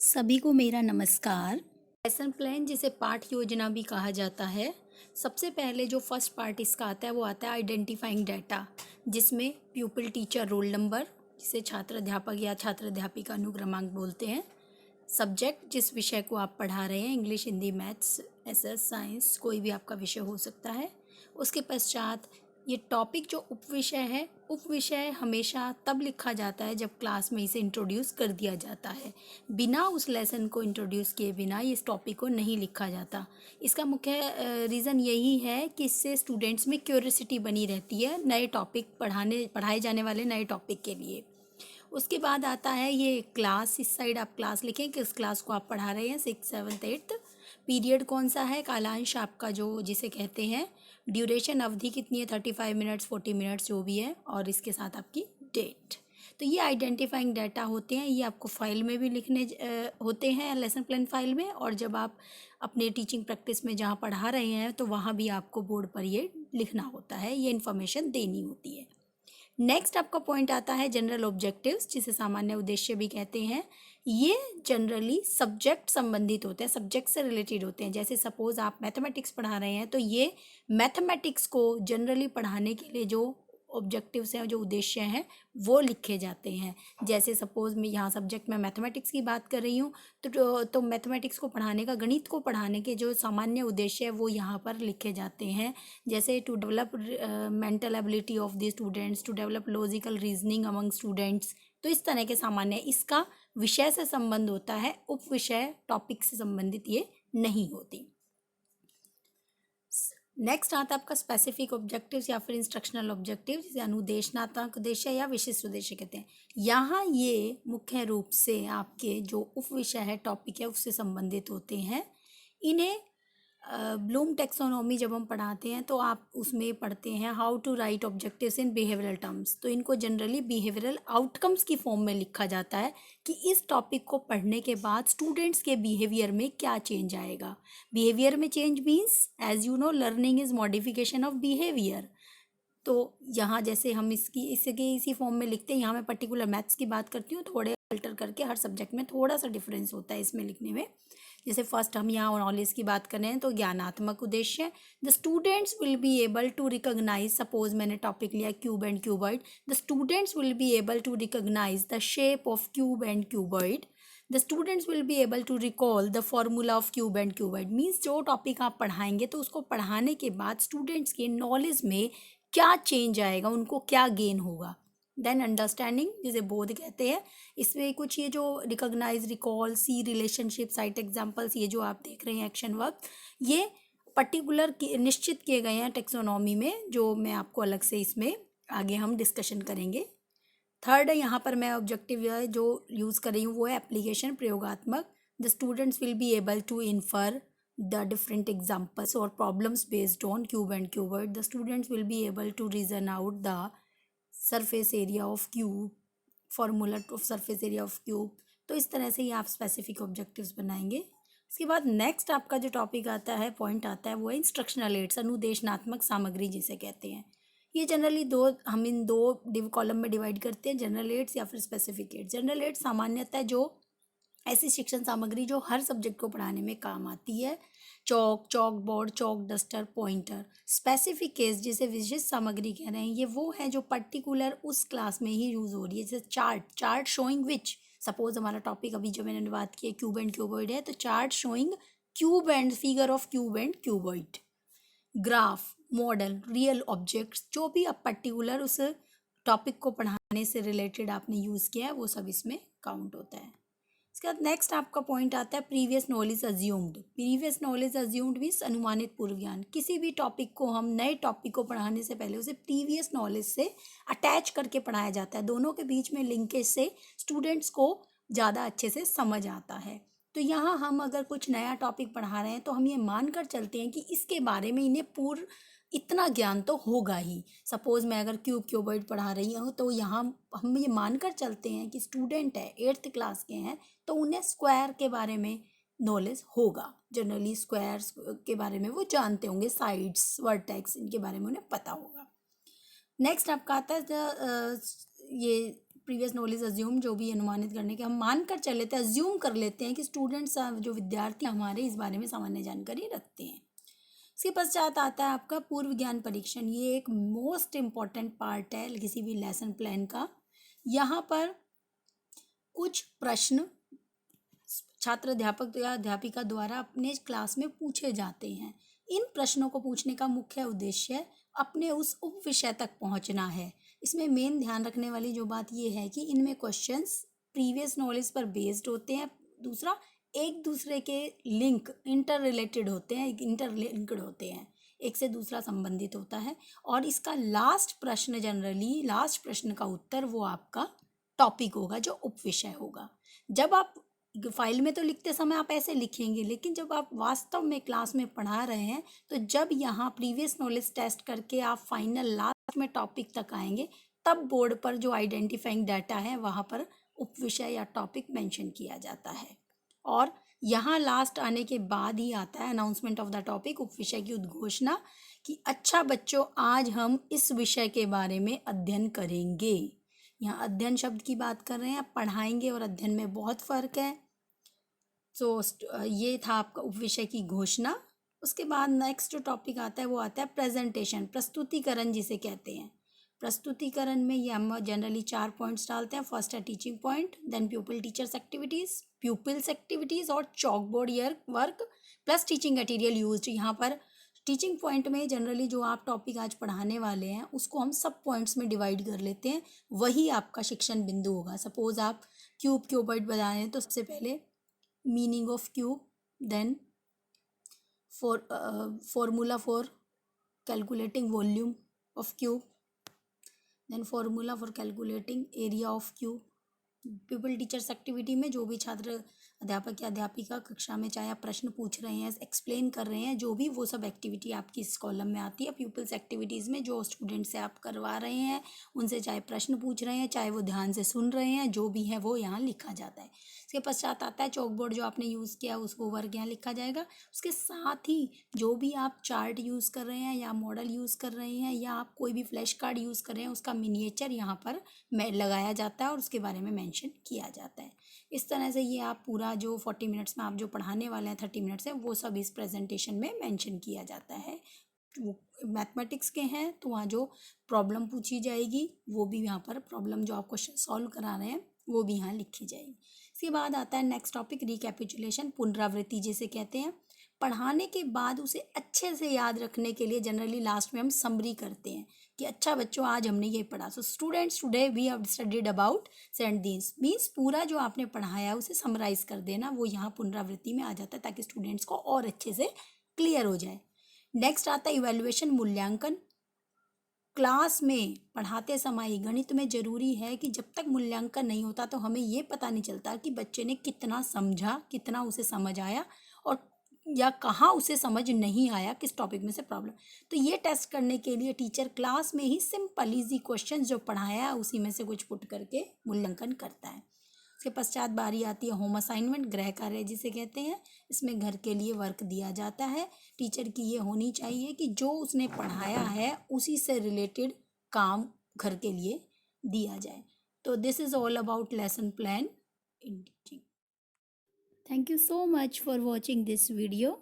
सभी को मेरा नमस्कार। लेसन प्लान जिसे पाठ योजना भी कहा जाता है। सबसे पहले जो फर्स्ट पार्ट इसका आता है वो आता है आइडेंटिफाइंग डाटा, जिसमें प्यूपिल टीचर रोल नंबर, जिसे छात्र अध्यापक या छात्र अध्यापिका अनुक्रमांक बोलते हैं। सब्जेक्ट, जिस विषय को आप पढ़ा रहे हैं, English, Hindi, maths, SS, science, कोई भी आपका विषय हो सकता है। उसके पश्चात ये टॉपिक जो उपविषय है, उपविषय हमेशा तब लिखा जाता है जब क्लास में इसे इंट्रोड्यूस कर दिया जाता है। बिना उस लेसन को इंट्रोड्यूस किए बिना इस टॉपिक को नहीं लिखा जाता। इसका मुख्य रीज़न यही है कि इससे स्टूडेंट्स में क्यूरियोसिटी बनी रहती है नए टॉपिक पढ़ाए जाने वाले नए टॉपिक के लिए। उसके बाद आता है ये क्लास। इस साइड आप क्लास लिखें कि उस क्लास को आप पढ़ा रहे हैं, 6th 7th 8th। पीरियड कौन सा है, कालांश आपका जो जिसे कहते हैं। ड्यूरेशन, अवधि कितनी है, 35 मिनट्स 40 मिनट्स जो भी है, और इसके साथ आपकी डेट। तो ये आइडेंटिफाइंग डाटा होते हैं, ये आपको फाइल में भी लिखने होते हैं, लेसन प्लान फाइल में, और जब आप अपने टीचिंग प्रैक्टिस में जहाँ पढ़ा रहे हैं तो वहाँ भी आपको बोर्ड पर ये लिखना होता है, ये इन्फॉर्मेशन देनी होती है। नेक्स्ट आपका पॉइंट आता है जनरल ऑब्जेक्टिव्स, जिसे सामान्य उद्देश्य भी कहते हैं। ये जनरली सब्जेक्ट संबंधित होते हैं, सब्जेक्ट से रिलेटेड होते हैं। जैसे सपोज आप मैथमेटिक्स पढ़ा रहे हैं तो ये मैथमेटिक्स को जनरली पढ़ाने के लिए जो ऑब्जेक्टिव्स हैं, जो उद्देश्य हैं, वो लिखे जाते हैं। जैसे सपोज मैं यहाँ सब्जेक्ट में मैथमेटिक्स की बात कर रही हूँ तो मैथमेटिक्स को पढ़ाने का, गणित को पढ़ाने के जो सामान्य उद्देश्य है वो यहाँ पर लिखे जाते हैं। जैसे to develop mental ability of the students, to develop logical reasoning among students. तो इस तरह के सामान्य, इसका विषय से संबंध होता है, उप विषय टॉपिक से संबंधित ये नहीं होती। नेक्स्ट आता है आपका स्पेसिफिक ऑब्जेक्टिव्स या फिर इंस्ट्रक्शनल ऑब्जेक्टिव, जिसे अनुदेशनात्मक उद्देश्य या विशिष्ट उद्देश्य कहते हैं। यहाँ ये मुख्य रूप से आपके जो उप विषय है, टॉपिक है, उससे संबंधित होते हैं। इन्हें ब्लूम टेक्सोनॉमी जब हम पढ़ाते हैं तो आप उसमें पढ़ते हैं how to write objectives in behavioural terms. तो इनको जनरली बिहेवियरल आउटकम्स की फॉर्म में लिखा जाता है कि इस टॉपिक को पढ़ने के बाद स्टूडेंट्स के बिहेवियर में क्या चेंज आएगा। बिहेवियर में change means, as you know, learning is modification of behaviour. तो यहाँ जैसे हम इसी फॉर्म में लिखते हैं। यहाँ मैं पर्टिकुलर मैथ्स की बात करती हूँ, थोड़े अल्टर करके, हर सब्जेक्ट में थोड़ा सा डिफरेंस होता है इसमें लिखने में। जैसे फर्स्ट हम यहाँ नॉलेज की बात कर रहे हैं तो ज्ञानात्मक उद्देश्य, the students will be able to recognise, suppose मैंने टॉपिक लिया cube and cuboid, the students will be able to recognise the shape of cube and cuboid, the students will be able to recall the formula of cube and cuboid. Means जो topic आप पढ़ाएंगे तो उसको पढ़ाने के बाद students के knowledge में क्या चेंज आएगा, उनको क्या गेन होगा। देन अंडरस्टैंडिंग, जिसे बोध कहते हैं। इसमें कुछ ये जो रिकॉग्नाइज, रिकॉल, सी रिलेशनशिप, साइट एग्जांपल्स, ये जो आप देख रहे हैं एक्शन वर्क, ये पर्टिकुलर निश्चित किए गए हैं टेक्सोनॉमी में, जो मैं आपको अलग से इसमें आगे हम डिस्कशन करेंगे। थर्ड यहाँ पर मैं ऑब्जेक्टिव जो यूज़ कर रही हूँ वो है एप्लीकेशन, प्रयोगात्मक। The students will be able to infer the different examples or problems based on cube and cuboid. The students will be able to reason out the surface area of cube, formula of surface area of cube. तो इस तरह से ही आप specific objectives बनाएंगे। इसके बाद next आपका जो टॉपिक आता है, पॉइंट आता है, वो है इंस्ट्रक्शनल एड्स, अनुदेशनात्मक सामग्री जिसे कहते हैं। ये जनरली हम इन दो कॉलम में डिवाइड करते हैं, जनरल एड्स या फिर स्पेसिफिक एड्स। जनरल एड्स सामान्यतः जो ऐसी शिक्षण सामग्री जो हर सब्जेक्ट को पढ़ाने में काम आती है, chalk board, chalk duster, pointer. Specific case, जिसे विशिष्ट सामग्री कह रहे हैं, ये वो है जो पर्टिकुलर उस क्लास में ही यूज़ हो रही है। जैसे चार्ट शोइंग विच, सपोज हमारा टॉपिक अभी जो मैंने बात की है क्यूब एंड क्यूबॉइड है, तो chart showing cube and figure of cube and cuboid. Graph, model, real objects, जो भी आप पर्टिकुलर उस टॉपिक को पढ़ाने से रिलेटेड आपने यूज़ किया है वो सब इसमें काउंट होता है। इसके बाद नेक्स्ट आपका पॉइंट आता है previous knowledge assumed. Previous knowledge assumed means अनुमानित पूर्व ज्ञान। किसी भी टॉपिक को हम नए टॉपिक को पढ़ाने से पहले उसे प्रीवियस नॉलेज से अटैच करके पढ़ाया जाता है। दोनों के बीच में लिंकेज से स्टूडेंट्स को ज़्यादा अच्छे से समझ आता है। तो यहाँ हम अगर कुछ नया टॉपिक पढ़ा रहे हैं तो हम ये मान कर चलते हैं कि इसके बारे में इन्हें पूर्व इतना ज्ञान तो होगा ही। सपोज मैं अगर क्यूबॉइड पढ़ा रही हूँ तो यहाँ हम ये मानकर चलते हैं कि स्टूडेंट है, 8th क्लास के हैं, तो उन्हें स्क्वायर के बारे में नॉलेज होगा। जनरली स्क्वायर्स के बारे में वो जानते होंगे, साइड्स, वर्टेक्स, इनके बारे में उन्हें पता होगा। नेक्स्ट आपका आता है ये प्रीवियस नॉलेज अज्यूम, जो भी अनुमानित करने के हम मान कर चल लेते हैं, अज्यूम कर लेते हैं कि स्टूडेंट्स जो विद्यार्थी हमारे इस बारे में सामान्य जानकारी रखते हैं। इसके पश्चात आता है आपका पूर्व ज्ञान परीक्षण। ये एक मोस्ट इम्पॉर्टेंट पार्ट है किसी भी लेसन प्लान का। यहाँ पर कुछ प्रश्न छात्र अध्यापक या अध्यापिका द्वारा अपने क्लास में पूछे जाते हैं। इन प्रश्नों को पूछने का मुख्य उद्देश्य अपने उस उप विषय तक पहुंचना है। इसमें मेन ध्यान रखने वाली जो बात ये है कि इनमें क्वेश्चंस प्रीवियस नॉलेज पर बेस्ड होते हैं। दूसरा, एक दूसरे के लिंक इंटर रिलेटेड होते हैं, इंटरलिंक्ड होते हैं, एक से दूसरा संबंधित होता है। और इसका लास्ट प्रश्न, जनरली लास्ट प्रश्न का उत्तर वो आपका टॉपिक होगा, जो उप विषय होगा। जब आप फाइल में तो लिखते समय आप ऐसे लिखेंगे, लेकिन जब आप वास्तव में क्लास में पढ़ा रहे हैं तो जब यहाँ प्रीवियस नॉलेज टेस्ट करके आप फाइनल लास्ट में टॉपिक तक आएंगे, तब बोर्ड पर जो आइडेंटिफाइंग डाटा है वहाँ पर उप विषय या टॉपिक मेंशन किया जाता है। और यहाँ लास्ट आने के बाद ही आता है अनाउंसमेंट ऑफ द टॉपिक, उप विषय की उद्घोषणा, कि अच्छा बच्चों, आज हम इस विषय के बारे में अध्ययन करेंगे। यहाँ अध्ययन शब्द की बात कर रहे हैं, पढ़ाएंगे और अध्ययन में बहुत फ़र्क है। ये था आपका उप विषय की घोषणा। उसके बाद नेक्स्ट जो टॉपिक आता है वो आता है प्रेजेंटेशन, प्रस्तुतिकरण जिसे कहते हैं। प्रस्तुतिकरण में ये हम जनरली 4 पॉइंट्स डालते हैं। फर्स्ट है teaching point, then pupils activities और chalk board year work plus teaching material used. यहाँ पर टीचिंग पॉइंट में जनरली जो आप टॉपिक आज पढ़ाने वाले हैं उसको हम सब पॉइंट्स में डिवाइड कर लेते हैं, वही आपका शिक्षण बिंदु होगा। सपोज आप क्यूब क्यूबॉइड बना रहे हैं तो सबसे पहले meaning of cube, then formula for calculating volume of cube, then formula for calculating area of cube. People teachers activity में जो भी छात्र अध्यापक या अध्यापिका कक्षा में चाहे आप प्रश्न पूछ रहे हैं, एक्सप्लेन कर रहे हैं, जो भी वो सब एक्टिविटी आपकी इस कॉलम में आती है। पीपल्स एक्टिविटीज़ में जो स्टूडेंट से आप करवा रहे हैं, उनसे चाहे प्रश्न पूछ रहे हैं, चाहे वो ध्यान से सुन रहे हैं, जो भी है वो यहाँ लिखा जाता है। इसके पश्चात आता है चॉक बोर्ड, जो आपने यूज़ किया उसको वर्क यहाँ लिखा जाएगा। उसके साथ ही जो भी आप चार्ट यूज़ कर रहे हैं या मॉडल यूज़ कर रहे हैं या आप कोई भी फ्लैश कार्ड यूज़ कर रहे हैं, उसका मिनिएचर यहाँ पर लगाया जाता है और उसके बारे में मेंशन किया जाता है। इस तरह से ये आप पूरा जो 40 मिनट्स में आप जो पढ़ाने वाले हैं 30 मिनट्स है, वो सब इस प्रेजेंटेशन में मेंशन किया जाता है। वो मैथमेटिक्स के हैं तो वहाँ जो प्रॉब्लम पूछी जाएगी वो भी यहाँ पर प्रॉब्लम जो आप क्वेश्चन सॉल्व करा रहे हैं वो भी यहाँ लिखी जाएगी। इसके बाद आता है नेक्स्ट टॉपिक रिकैपिचुलेशन, पुनरावृत्ति जिसे कहते हैं। पढ़ाने के बाद उसे अच्छे से याद रखने के लिए जनरली लास्ट में हम समरी करते हैं कि अच्छा बच्चों, आज हमने ये पढ़ा। So students, today we have studied about sentence, means पूरा जो आपने पढ़ाया उसे समराइज कर देना, वो यहाँ पुनरावृत्ति में आ जाता है ताकि स्टूडेंट्स को और अच्छे से क्लियर हो जाए। नेक्स्ट आता है इवैल्यूएशन, मूल्यांकन। क्लास में पढ़ाते समय गणित में ज़रूरी है कि जब तक मूल्यांकन नहीं होता तो हमें ये पता नहीं चलता कि बच्चे ने कितना समझा, कितना उसे समझ आया, और या कहाँ उसे समझ नहीं आया, किस टॉपिक में से प्रॉब्लम। तो ये टेस्ट करने के लिए टीचर क्लास में ही सिंपल इजी क्वेश्चंस जो पढ़ाया है उसी में से कुछ पुट करके मूल्यांकन करता है। उसके पश्चात बारी आती है होम असाइनमेंट, गृह कार्य जिसे कहते हैं। इसमें घर के लिए वर्क दिया जाता है। टीचर की ये होनी चाहिए कि जो उसने पढ़ाया है उसी से रिलेटेड काम घर के लिए दिया जाए। तो this is all about lesson plan in teaching. Thank you so much for watching this video.